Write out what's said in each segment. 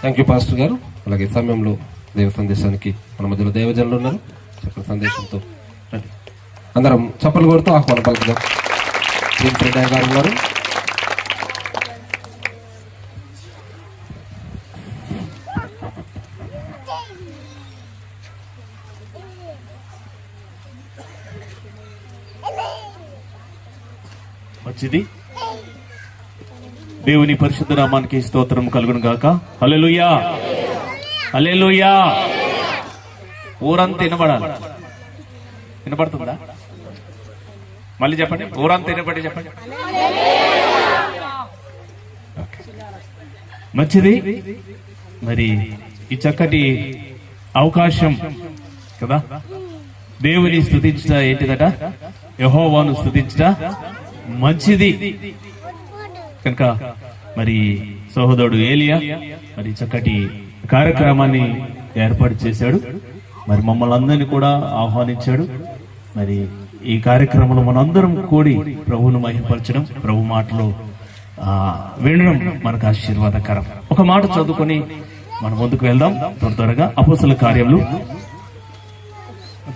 Thank you pastor గారు. అలాగే సమయంలో దైవ సందేశానికి మన మధ్యలో దైవజనులు ఉన్నారు. చక్కటి సందేశంతో రండి. అందరం చప్పలు కొడుతూ ఆహ్వానం పలుకుదాం. ప్రిన్స్ రెడ్డి గారు ఉన్నారు. మంచిది. దేవుని పరిశుద్ధ నామానికి స్తోత్రం కలుగును గాక. హల్లెలూయా, హల్లెలూయా. ఊరంతా వినబడాలి. వినపడుతుందా? మళ్ళీ చెప్పండి. ఊరంతా వినపడి చెప్పండి. మంచిది. మరి ఈ చక్కటి అవకాశం కదా, దేవుని స్తుతించట ఏంటిదట? యెహోవాను స్తుతించట మంచిది కనుక మరి సహోదరుడు ఏలియా మరి చక్కటి కార్యక్రమాన్ని ఏర్పాటు చేశాడు. మరి మమ్మల్ని అందరినీ కూడా ఆహ్వానించాడు. మరి ఈ కార్యక్రమంలో మనందరం కూడి ప్రభువును మహిమపరచడం, ప్రభు మాటలు వినడం మనకు ఆశీర్వాదకరం. ఒక మాట చదువుకొని మనం ముందుకు వెళ్దాం త్వరగా. అపోస్తలుల కార్యములు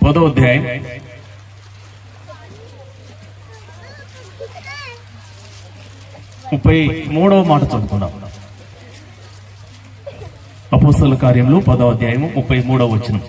10వ అధ్యాయం 33వ మాట చదువుకుందాం. అపోస్తలుల కార్యములు 10వ అధ్యాయము 33వ వచనం.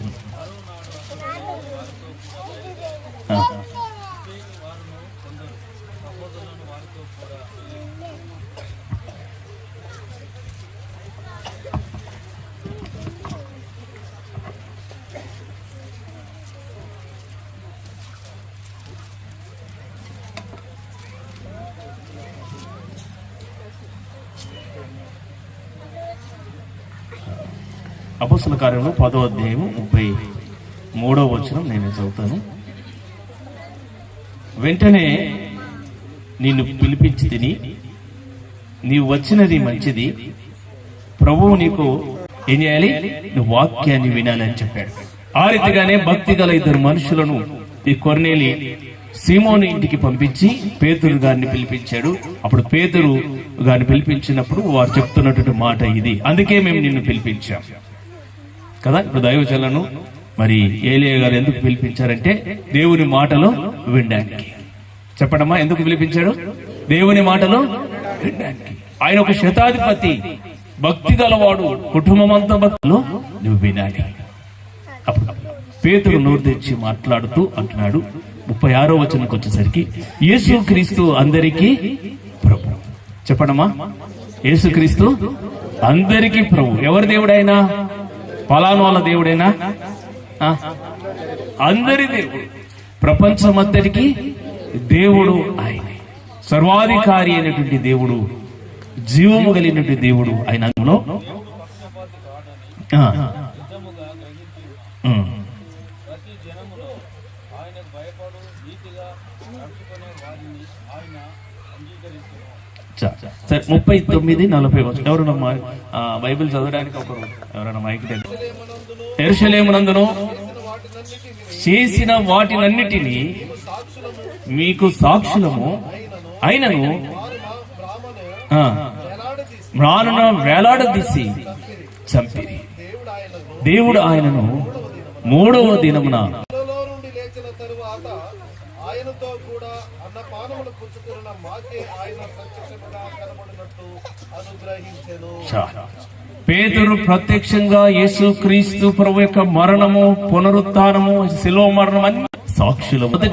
అపోస్తలుల కార్యములు 10వ అధ్యాయము 33వ వచనం నేను చదువుతాను. వెంటనే నిన్ను పిలిపించి తిని నీవు వచ్చినది మంచిది, ప్రభువు నీకు ఏం చేయాలి? నువ్వు వాక్యాన్ని వినాలి అని చెప్పాడు. ఆ రీతిగానే భక్తి గల 2 మనుషులను ఈ కొర్నేలి సీమోను ఇంటికి పంపించి పేతురు గారిని పిలిపించాడు. అప్పుడు పేతురు గారిని పిలిపించినప్పుడు వారు చెప్తున్నటువంటి మాట ఇది. అందుకే మేము నిన్ను పిలిపించాం కదా. ఇప్పుడు దైవజనులను మరి ఏలియా గారు ఎందుకు పిలిపించారంటే దేవుని మాటలో వినడానికి. చెప్పడమ్మా, ఎందుకు పిలిపించాడు? దేవుని మాటలో వినడానికి. ఆయన ఒక శతాధిపతి, భక్తి గలవాడు, కుటుంబం అంతా భక్తిలో నువ్వు వినాలి. అప్పుడు పేతురు నోరు తెచ్చి మాట్లాడుతూ అంటున్నాడు. 36వ వచనంకి వచ్చేసరికి యేసుక్రీస్తు అందరికీ ప్రభు. చెప్పడమ్మా, యేసుక్రీస్తు అందరికీ ప్రభు. ఎవరి దేవుడైనా? పలానా వాళ్ళ దేవుడైనా? అందరి దేవుడు, ప్రపంచమంతటికి దేవుడు ఆయనే. సర్వాధికారి అయినటువంటి దేవుడు, జీవము కలిగినటువంటి దేవుడు ఆయన. అందులో సరే 39-40 ఎవరన్నా బైబిల్ చదవడానికి ఒకరు ఎవరైనా మైక్ దగ్గర. యెరూషలేమునందును చేసిన వాటినన్నిటినీ మీకు సాక్షులము అయినను మ్రానున వేలాడదీసి చంపిరి. దేవుడు ఆయనను 3వ దినమున ఆయనతో కూడా అన్నపానములు పుచ్చుకున్న మాకే ఆయన ప్రత్యక్షంగా కనబడినట్టు అనుగ్రహించెను. పేతురు ప్రత్యక్షంగా యేసుక్రీస్తు ప్రభు యొక్క మరణము, పునరుత్థానము, శిలువ మరణం అన్ని సాక్షులు.